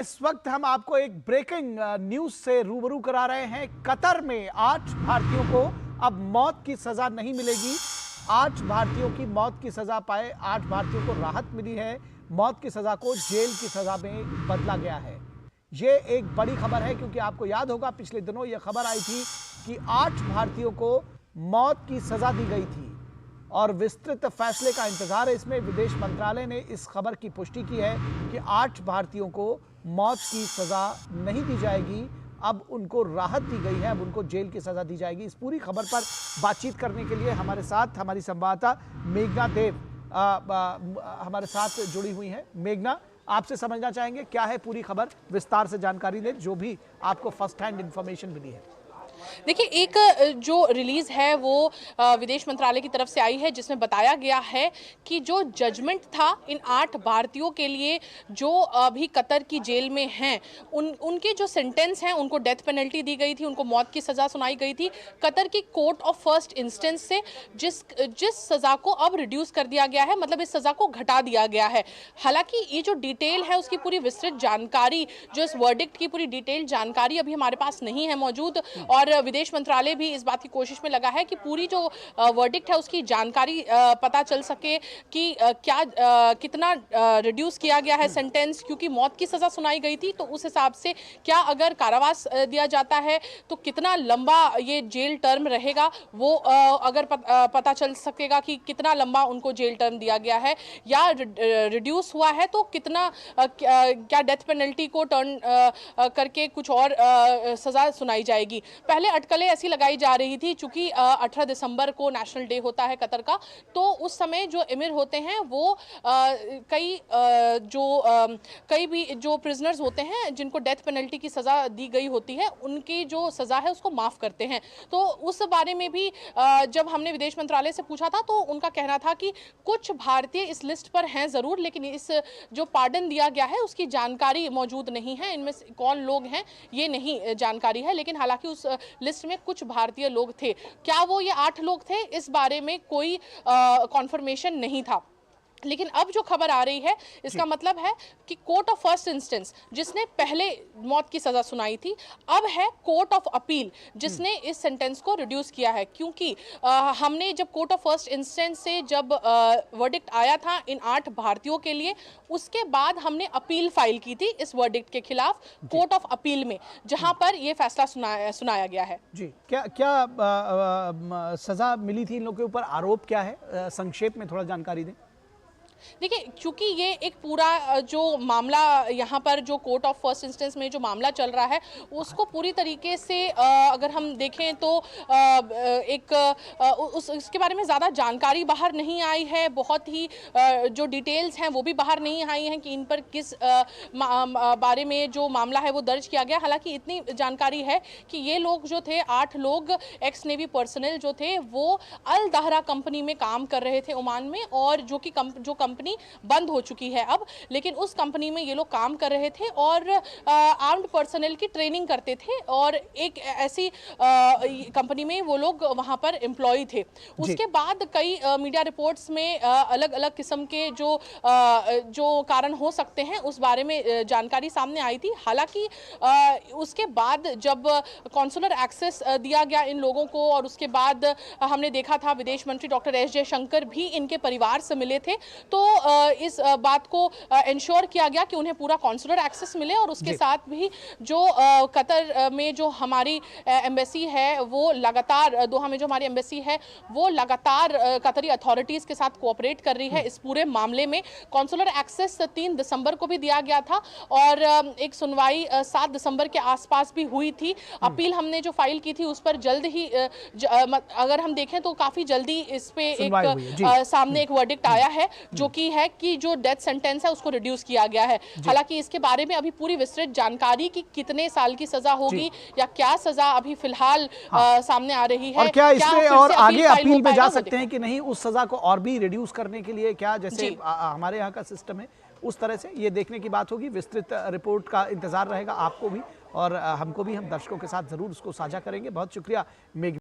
इस वक्त हम आपको एक ब्रेकिंग न्यूज से रूबरू करा रहे हैं। कतर में 8 भारतीयों को अब मौत की सजा नहीं मिलेगी। 8 भारतीयों की मौत की सजा पाए 8 भारतीयों को राहत मिली है। मौत की सजा को जेल की सजा में बदला गया है। ये एक बड़ी खबर है क्योंकि आपको याद होगा पिछले दिनों यह खबर आई थी कि 8 भारतीयों को मौत की सजा दी गई थी और विस्तृत फैसले का इंतजार है। इसमें विदेश मंत्रालय ने इस खबर की पुष्टि की है कि 8 भारतीयों को मौत की सजा नहीं दी जाएगी, अब उनको राहत दी गई है, अब उनको जेल की सजा दी जाएगी। इस पूरी खबर पर बातचीत करने के लिए हमारे साथ हमारी संवाददाता मेघना देव हमारे साथ जुड़ी हुई हैं। मेघना, आपसे समझना चाहेंगे क्या है पूरी खबर, विस्तार से जानकारी दें जो भी आपको फर्स्ट हैंड इंफॉर्मेशन मिली है। देखिए, एक जो रिलीज है वो विदेश मंत्रालय की तरफ से आई है जिसमें बताया गया है कि जो जजमेंट था इन 8 भारतीयों के लिए जो अभी कतर की जेल में हैं, उनके जो सेंटेंस हैं उनको डेथ पेनल्टी दी गई थी, उनको मौत की सज़ा सुनाई गई थी कतर की कोर्ट ऑफ फर्स्ट इंस्टेंस से, जिस सज़ा को अब रिड्यूस कर दिया गया है, मतलब इस सज़ा को घटा दिया गया है। हालांकि ये जो डिटेल है उसकी पूरी विस्तृत जानकारी, जो इस वर्डिक्ट की पूरी डिटेल जानकारी अभी हमारे पास नहीं है मौजूद, और विदेश मंत्रालय भी इस बात की कोशिश में लगा है कि पूरी जो वर्डिक्ट है उसकी जानकारी पता चल सके कि कितना रिड्यूस किया गया है सेंटेंस, क्योंकि मौत की सजा सुनाई गई थी तो उस हिसाब से क्या अगर कारावास दिया जाता है तो कितना लंबा ये जेल टर्म रहेगा, वो अगर पता चल सकेगा कि कितना लंबा उनको जेल टर्म दिया गया है या रिड्यूस हुआ है तो कितना क्या डेथ पेनल्टी को टर्न करके कुछ और सजा सुनाई जाएगी। पहले अटकलें ऐसी लगाई जा रही थी चूंकि 18 दिसंबर को नेशनल डे होता है कतर का, तो उस समय जो एमिर होते हैं वो कई भी जो प्रिजनर्स होते हैं जिनको डेथ पेनल्टी की सज़ा दी गई होती है उनकी जो सज़ा है उसको माफ़ करते हैं। तो उस बारे में भी जब हमने विदेश मंत्रालय से पूछा था तो उनका कहना था कि कुछ भारतीय इस लिस्ट पर हैं ज़रूर, लेकिन इस जो पार्डन दिया गया है उसकी जानकारी मौजूद नहीं है, इनमें कौन लोग हैं ये नहीं जानकारी है। लेकिन हालांकि उस लिस्ट में कुछ भारतीय लोग थे, क्या वो ये 8 लोग थे इस बारे में कोई कॉन्फर्मेशन नहीं था। लेकिन अब जो खबर आ रही है इसका मतलब है कि कोर्ट ऑफ फर्स्ट इंस्टेंस जिसने पहले मौत की सजा सुनाई थी, अब है कोर्ट ऑफ अपील जिसने इस सेंटेंस को रिड्यूस किया है। क्योंकि हमने जब कोर्ट ऑफ फर्स्ट इंस्टेंस से जब वर्डिक्ट आया था इन 8 भारतीयों के लिए, उसके बाद हमने अपील फाइल की थी इस वर्डिक्ट के खिलाफ कोर्ट ऑफ अपील में, जहां पर यह फैसला सुनाया गया है। जी, क्या सजा मिली थी इन लोगों के ऊपर, आरोप क्या है, संक्षेप में थोड़ा जानकारी दें। देखिए, क्योंकि ये एक पूरा जो मामला यहाँ पर जो कोर्ट ऑफ फर्स्ट इंस्टेंस में जो मामला चल रहा है उसको पूरी तरीके से अगर हम देखें तो उसके बारे में ज़्यादा जानकारी बाहर नहीं आई है, बहुत ही जो डिटेल्स हैं वो भी बाहर नहीं आई हैं कि इन पर किस बारे में जो मामला है वो दर्ज किया गया। हालांकि इतनी जानकारी है कि ये लोग जो थे 8 लोग एक्स नेवी पर्सनल जो थे वो अल दहरा कंपनी में काम कर रहे थे ओमान में, और जो कंपनी बंद हो चुकी है अब, लेकिन उस कंपनी में ये लोग काम कर रहे थे और आर्म्ड पर्सनल की ट्रेनिंग करते थे, और एक ऐसी कंपनी में वो लोग वहां पर एम्प्लॉय थे। उसके बाद कई मीडिया रिपोर्ट्स में अलग अलग किस्म के जो कारण हो सकते हैं उस बारे में जानकारी सामने आई थी। हालांकि उसके बाद जब कॉन्सुलर एक्सेस दिया गया इन लोगों को, और उसके बाद हमने देखा था विदेश मंत्री डॉक्टर एस जयशंकर भी इनके परिवार से मिले थे, तो इस बात को इंश्योर किया गया कि उन्हें पूरा कॉन्सुलर एक्सेस मिले, और उसके साथ भी जो कतर में जो हमारी एम्बेसी है वो लगातार, दोहा में जो हमारी एम्बेसी है वो लगातार कतरी अथॉरिटीज़ के साथ कोऑपरेट कर रही है इस पूरे मामले में। कॉन्सुलर एक्सेस 3 दिसंबर को भी दिया गया था और एक सुनवाई 7 दिसंबर के आसपास भी हुई थी। अपील हमने जो फाइल की थी उस पर जल्द ही अगर हम देखें तो काफ़ी जल्दी इस पे एक सामने एक वर्डिक्ट आया है जो कि जो डेथ सेंटेंस है उसको रिड्यूस किया गया है। हालांकि इसके बारे में अभी पूरी विस्तृत जानकारी कि कितने साल की सजा होगी या क्या सजा अभी फिलहाल सामने आ रही है, और क्या इसमें और आगे अपील में जा सकते हैं कि नहीं, उस सजा को और भी रिड्यूस करने के लिए क्या जैसे हमारे यहाँ का सिस्टम है उस तरह से, ये देखने की बात होगी। विस्तृत रिपोर्ट का इंतजार रहेगा आपको भी और हमको भी, हम दर्शकों के साथ जरूर उसको साझा करेंगे। बहुत शुक्रिया मेघ।